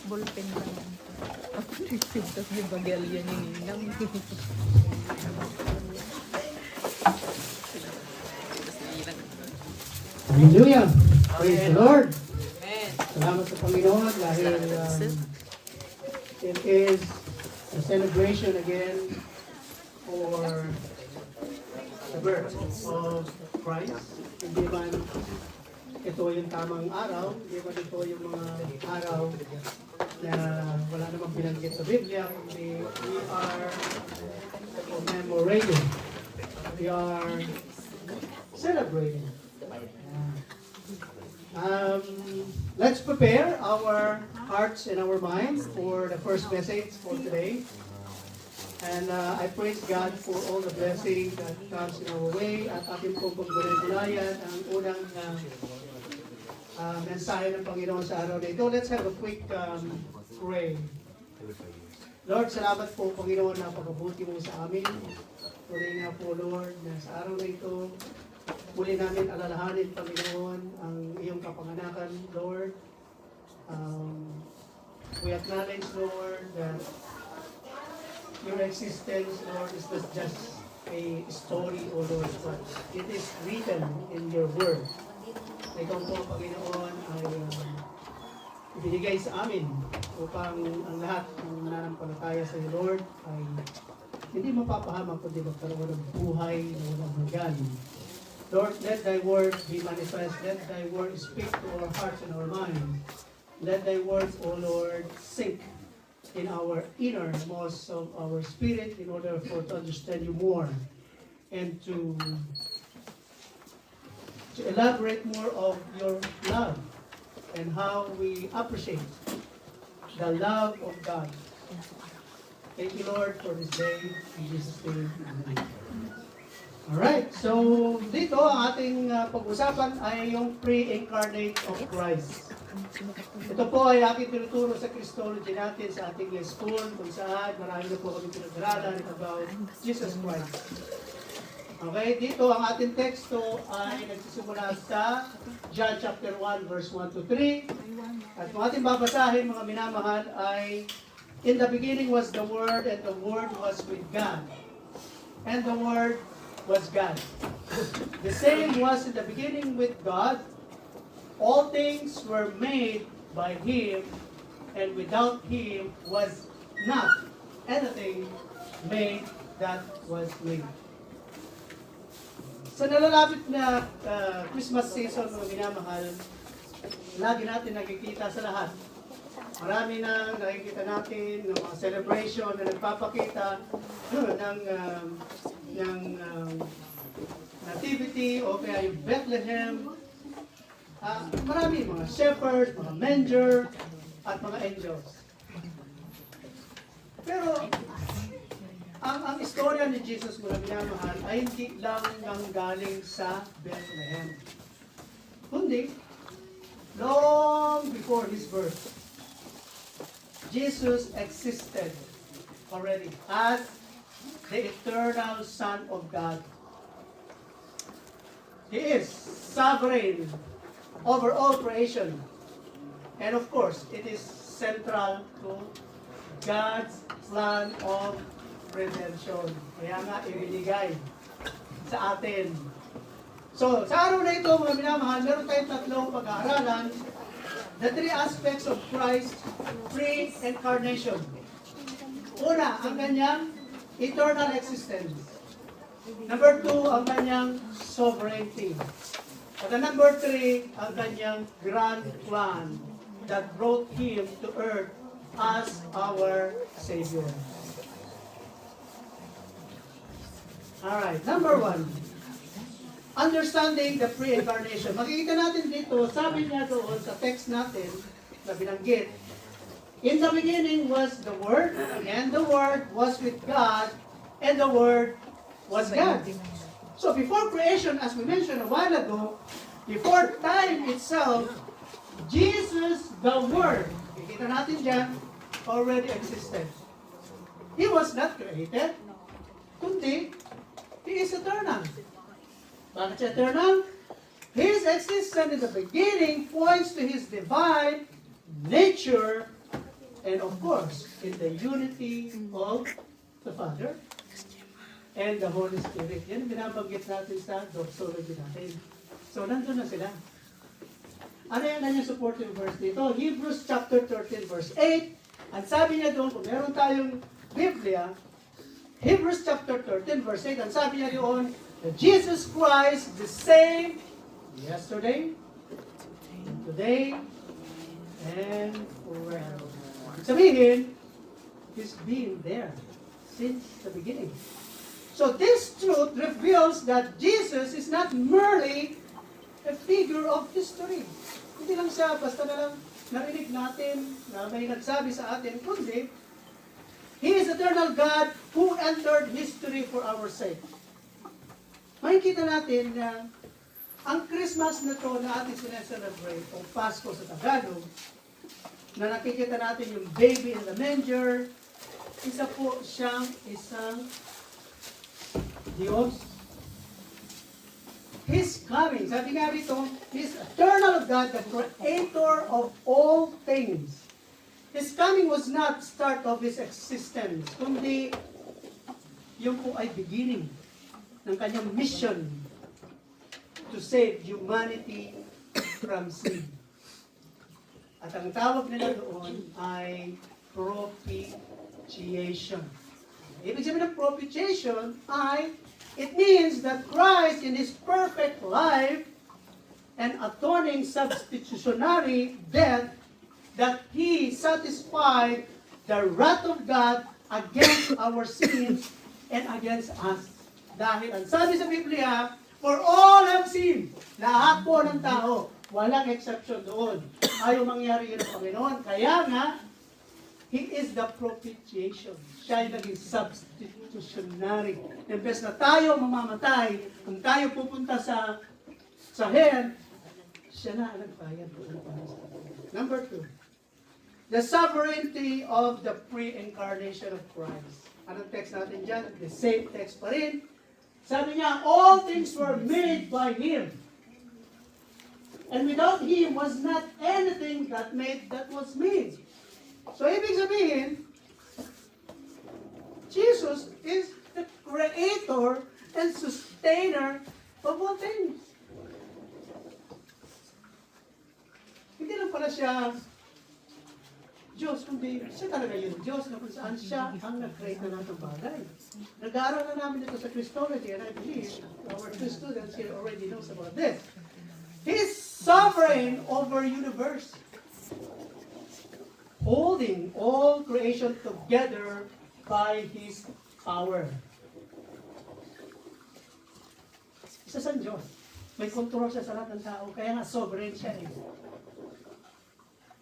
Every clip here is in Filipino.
Ballpen lang yan. Ako nagsintas yung bagalya ni Ninang. Hallelujah! Praise the Lord! Salamat sa Panginoon dahil it is a celebration again for the birth of Christ. Hindi man ito yung tamang araw, hindi man ito yung mga araw na wala namang binanggit sa Biblia, kundi we are commemorating, we are celebrating. Let's prepare our hearts and our minds for the first message for today. And I praise God for all the blessing that comes in our way. At aking pong pagbulan-bulayan ang unang mensahe ng Panginoon sa araw na ito. Let's have a quick pray. Lord, salamat po Panginoon na pagkabuti mo sa amin. Tuloy nga po Lord na sa araw na ito, muli namin alalahanin, Panginoon, ang iyong kapanganakan, Lord. We acknowledge, Lord, that your existence, Lord, is not just a story, O Lord, but it is written in your word. Ikaw po, Panginoon, ay ibinigay sa amin upang ang lahat ng nananampalataya sa iyo, Lord, ay hindi mapapahamak kundi magkaroon ng buhay na walang hanggan. Lord, let thy word be manifest. Let thy word speak to our hearts and our minds. Let thy words, O Lord, sink in our innermost of our spirit in order for to understand you more and to elaborate more of your love and how we appreciate the love of God. Thank you, Lord, for this day. In Jesus' name, amen. Alright, so dito ang ating pag-usapan ay yung pre-incarnate of Christ. Ito po ay aking tinuturo sa Christology natin sa ating school kung saan marami na po kami pinag-aralan about Jesus Christ. Okay, dito ang ating teksto ay nagsisimula sa John chapter 1 verse 1 to 3. At kung ating babasahin mga minamahal ay in the beginning was the Word and the Word was with God. And the Word was God. The same was in the beginning with God. All things were made by Him, and without Him was not anything made that was made. Sa nalalapit na Christmas season, mga minamahal, lagi natin nakikita sa lahat. Marami na nakikita natin ng mga celebration na nagpapakita ng nativity o kaya yung Bethlehem. Marami mga shepherds, mga manger, at mga angels. Pero ang istorya ni Jesus, mga minamahal, ay hindi lang galing sa Bethlehem. Kundi, long before His birth, Jesus existed already as the eternal Son of God. He is sovereign over all creation. And of course, it is central to God's plan of redemption. Kaya nga, ibinigay sa atin. So, sa araw na ito, mga minamahal, meron tayong tatlong pag-aaralan. The three aspects of Christ's pre-incarnation. Una, ang kanyang eternal existence. Number two, ang kanyang sovereignty. At number three, ang kanyang grand plan that brought Him to earth as our Savior. Alright, number one, understanding the pre-incarnation. Makikita natin dito, sabi niya doon sa text natin na binanggit, in the beginning was the Word, and the Word was with God, and the Word was God. So before creation, as we mentioned a while ago, before time itself, Jesus, the Word, makikita natin dyan, already existed. He was not created, kundi He is eternal. Bakit siya eternal? His existence in the beginning points to His divine nature And of course, in the unity of the Father and the Holy Spirit. Yan ang binabanggit natin sa doxology natin. So, nandun na sila. Ano yung kanyang supporting verse dito? Hebrews chapter 13 verse 8. Ang sabi niya doon, kung meron tayong Biblia, Hebrews chapter 13 verse 8, ang sabi niya doon, that Jesus Christ the same yesterday, today, and forever. Sabihin, He's been there since the beginning. So this truth reveals that Jesus is not merely a figure of history. Hindi lang siya, basta na lang narinig natin na may nagsabi sa atin, kundi He is eternal God who entered history for our sake. Makikita natin na ang Christmas na to na ating sineselebrate, o Pasko sa Tagalog, na nakikita natin yung baby in the manger, isa po siyang isang Diyos. His coming, sabi nga rito, He's eternal God, the creator of all things. His coming was not start of His existence, kundi yung po ay beginning ng kanyang mission to save humanity from sin. At ang tawag nila doon ay propitiation. Ibig sabihin ng propitiation ay, it means that Christ in His perfect life and atoning substitutionary death, that He satisfied the wrath of God against our sins and against us. Dahil ang sabi sa Biblia, for all have sinned, lahat po ng tao, walang exception doon. Ayaw mangyari yun ng Panginoon. Kaya nga, He is the propitiation. Siya ay naging substitutionary. Imbes na tayo mamamatay, kung tayo pupunta sa hell, siya na ang nagbayad. Number 2, the sovereignty of the pre-incarnation of Christ. Anong text natin dyan? The same text pa rin. Sabi niya, all things were made by Him. And without Him was not anything that was made. So, ibig sabihin, Jesus is the creator and sustainer of all things. Hindi lang pala siya Diyos, kundi siya talaga yung Diyos na kung saan siya ang nag-create na lahat ng bagay. Nag-aaral na namin ito sa Christology, and I believe our two students here already knows about this. He's sovereign over universe, holding all creation together by His power. Isa sa Diyos. May control siya sa lahat ng tao, kaya nga sovereign siya eh.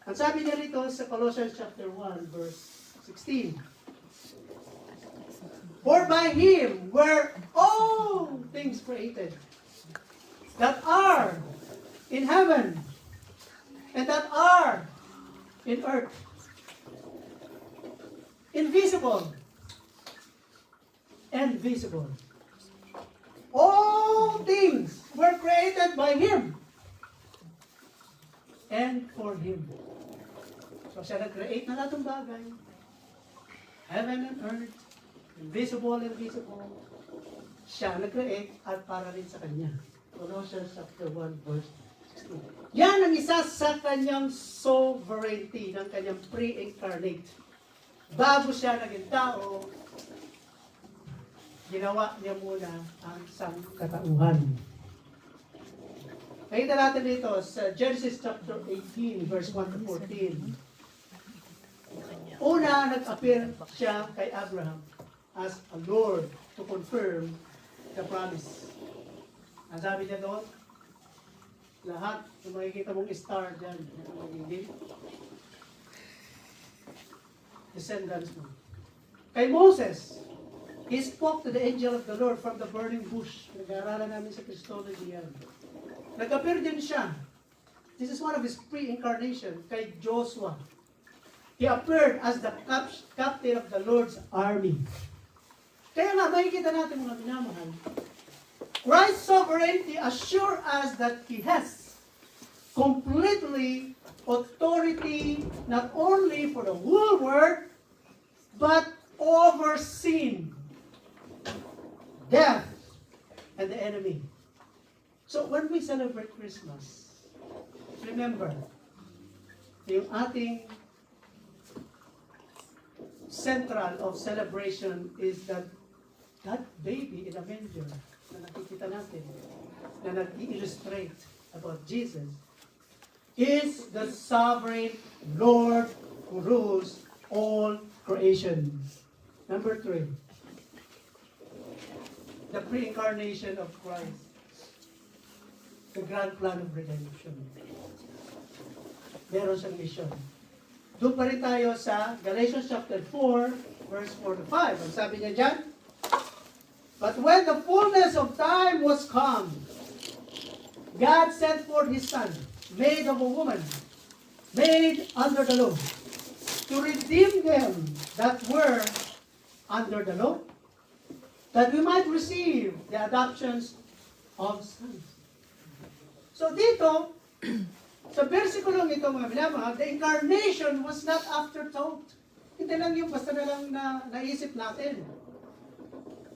Ang sabi niya rito sa Colossians chapter 1, verse 16. For by Him were all things created that are in heaven and that are in earth, invisible and visible. All things were created by Him and for Him. So siya nag-create na lahat ng bagay. Heaven and earth, invisible and visible. Siya nag-create at para rin sa Kanya. Colossians chapter 1 verse 16. Yan ang isa sa Kanyang sovereignty ng Kanyang pre-incarnate. Bago siya naging tao, ginawa niya muna ang sangkatauhan. Nakita natin dito sa Genesis chapter 18 verse 1 to 14. Una, nag-appear siya kay Abraham as a Lord to confirm the promise. Ang sabi niya doon, lahat ng makikita mong star dyan, magiging descendants mo. Kay Moses, he spoke to the angel of the Lord from the burning bush. Nag-aaralan namin sa Christology yan. Nag-appear din siya. This is one of his pre-incarnation kay Joshua. He appeared as the captain of the Lord's army. Kaya nga, makikita natin mga minamahal. Christ's sovereignty assures us that He has completely authority not only for the whole world, but over sin, death, and the enemy. So when we celebrate Christmas, remember, yung ating central of celebration is that baby in a manger na nakikita natin, na nag-illustrate about Jesus, is the sovereign Lord who rules all creation. Number 3, the pre-incarnation of Christ, the grand plan of redemption. Meron siyang mission. Doon pa rin tayo sa Galatians chapter 4, verse 4 to 5. Ang sabi niya dyan, but when the fullness of time was come, God sent forth His Son, made of a woman, made under the law, to redeem them that were under the law, that we might receive the adoptions of sons. So dito, sa versikulong ito mga minamahal, the incarnation was not afterthought. Hindi lang yung basta na lang na naisip natin.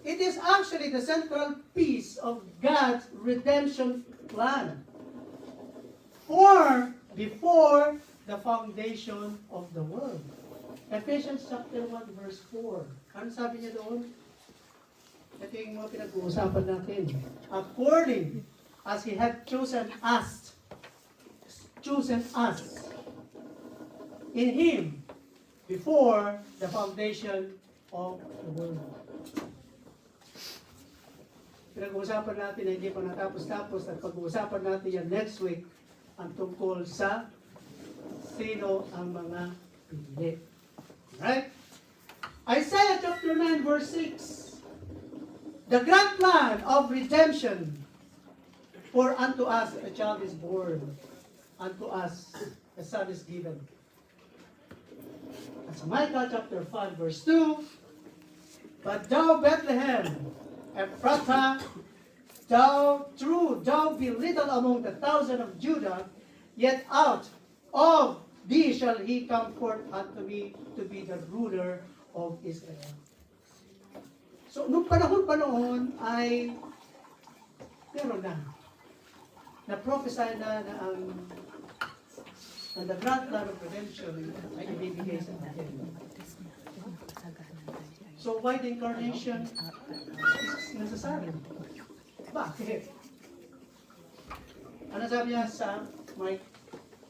It is actually the central piece of God's redemption plan. For before the foundation of the world. Ephesians chapter 1 verse 4. Ano sabi niya doon? Ito yung mga pinag-uusapan natin. According as He had chosen us in Him before the foundation of the world. Pinag-uusapan natin na hindi pa natapos-tapos at pag-uusapan natin yan next week ang tungkol sa sino ang mga pinili. Right? Isaiah chapter 9 verse 6. The grand plan of redemption, for unto us a child is born, unto us a son is given. At sa Micah chapter 5 verse 2, but thou Bethlehem, Ephrathah, thou be little among the thousand of Judah, yet out of thee shall he come forth unto me to be the ruler of Israel. So, nung panahon pa noon ay meron na prophesy na ang the grand plan of redemption ay ibibigay sa atin. So, why the incarnation is necessary? Bakit? Ano sabi niya sa Mike?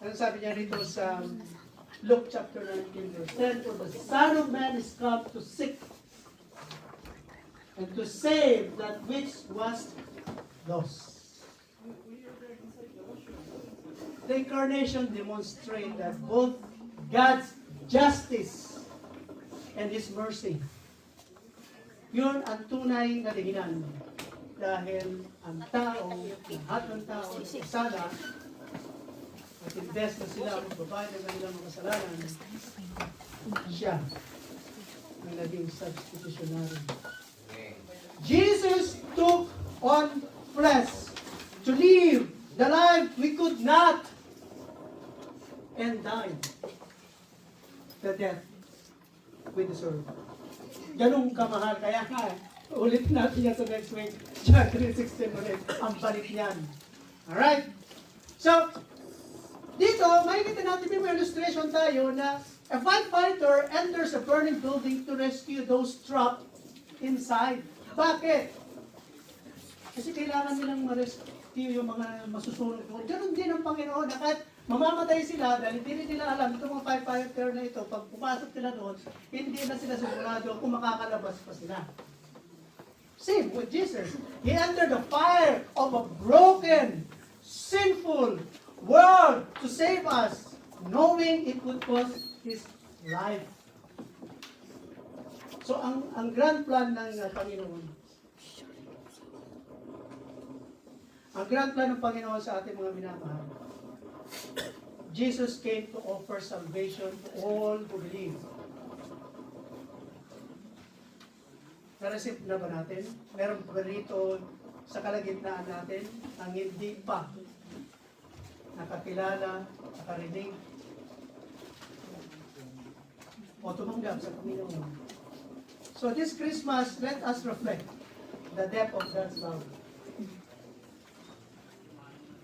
Ano sabi niya rito sa Luke chapter 19 verse 10? For the Son of Man is come to seek and to save that which was lost. The incarnation demonstrates that both God's justice and His mercy. Yun ang tunay na dahilan. Dahil ang tao, lahat ng tao, sana, at invest na sila magbabayad ng kanilang mga kasalanan, siya ang naging substitutionary. Jesus took on flesh to live the life we could not and died the death we deserve. Ganun kamahal. Kaya nga, ulit natin yan sa next week. John 3:16 ulit. Ang balik niyan. Alright? So, dito, makikita natin may illustration tayo na a firefighter enters a burning building to rescue those trapped inside. Bakit? Kasi kailangan nilang ma-rescue yung mga masusunog doon. Ganun din ang Panginoon na kahit mamamatay sila dahil hindi nila alam itong mga firefighter na ito, pag pumasok sila doon, hindi na sila sigurado kung makakalabas pa sila. Same with Jesus. He entered the fire of a broken, sinful world to save us, knowing it would cost His life. So, ang grand plan ng Panginoon, ang grand plan ng Panginoon sa ating mga minamahal, Jesus came to offer salvation to all who believe. Na-receive na ba natin? Meron pa rito sa kalagitnaan natin ang hindi pa nakakilala, nakarinig, o tumanggap sa Panginoon. So this Christmas, let us reflect the depth of God's love.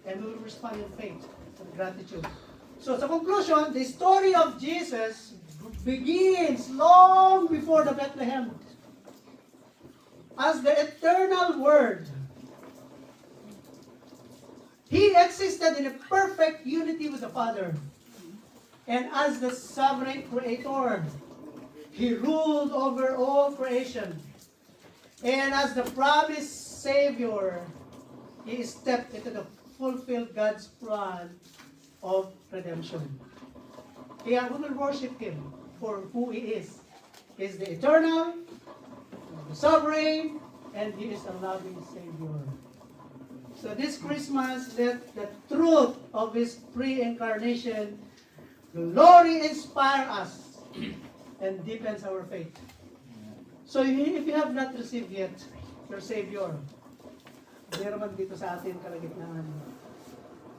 And we will respond in faith and gratitude. So sa conclusion, the story of Jesus begins long before the Bethlehem. As the eternal Word, He existed in a perfect unity with the Father. And as the sovereign Creator, He ruled over all creation. And as the promised Savior, He stepped into the fulfilled God's plan of redemption. Kaya we will worship Him for who He is. He is the eternal, the sovereign, and He is a loving Savior. So this Christmas, let the truth of His pre-incarnation glory inspire us and deepens our faith. So if you have not received yet your Savior, meron man dito sa atin kalagitnaan,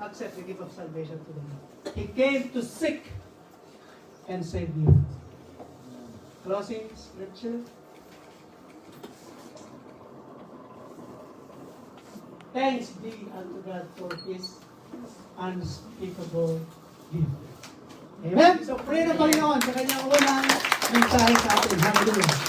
accept the gift of salvation today. He came to seek and save you. Closing scripture. Thanks be unto God for His unspeakable gift. Amen? So pray na Panginoon sa kanyang unang mensahe sa atin. Hallelujah.